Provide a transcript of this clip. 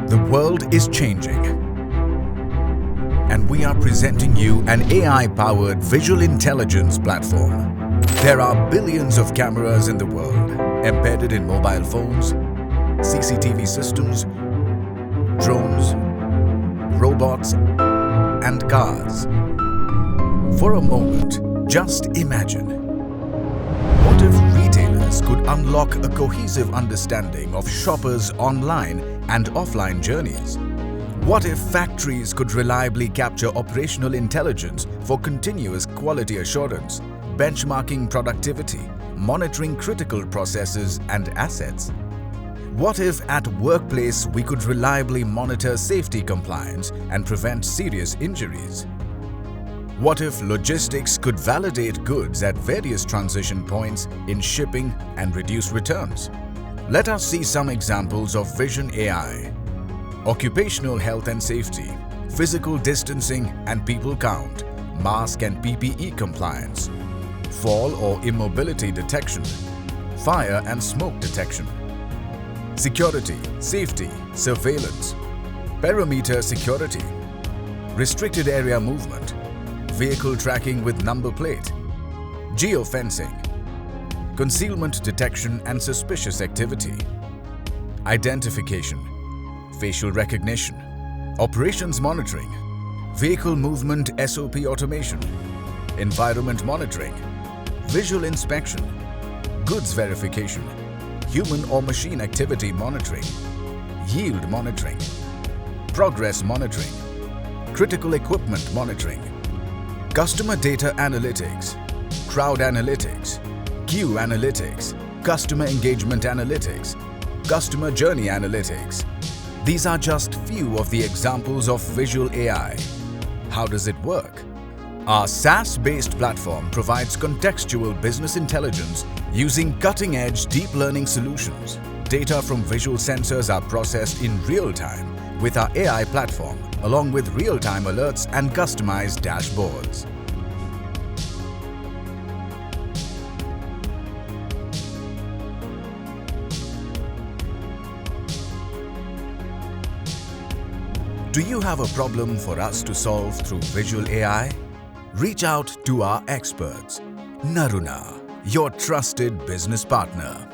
The world is changing, and we are presenting you an AI-powered visual intelligence platform. There are billions of cameras in the world, embedded in mobile phones, CCTV systems, drones, robots, and cars. For a moment, just imagine. What if retailers could unlock a cohesive understanding of shoppers' online and offline journeys? What if factories could reliably capture operational intelligence for continuous quality assurance, benchmarking productivity, monitoring critical processes and assets? What if at workplace we could reliably monitor safety compliance and prevent serious injuries? What if logistics could validate goods at various transition points in shipping and reduce returns? Let us see some examples of Vision AI. Occupational health and safety, physical distancing and people count, mask and PPE compliance, fall or immobility detection, fire and smoke detection, security, safety, surveillance, perimeter security, restricted area movement, vehicle tracking with number plate, geofencing, concealment detection and suspicious activity, identification, facial recognition, operations monitoring, vehicle movement SOP automation, environment monitoring, visual inspection, goods verification, human or machine activity monitoring, yield monitoring, progress monitoring, critical equipment monitoring, customer data analytics, crowd analytics, queue analytics, customer engagement analytics, customer journey analytics. These are just few of the examples of Visual AI. How does it work? Our SaaS-based platform provides contextual business intelligence using cutting-edge deep learning solutions. Data from visual sensors are processed in real time with our AI platform, along with real-time alerts and customized dashboards. Do you have a problem for us to solve through Visual AI? Reach out to our experts. NARUNA, your trusted business partner.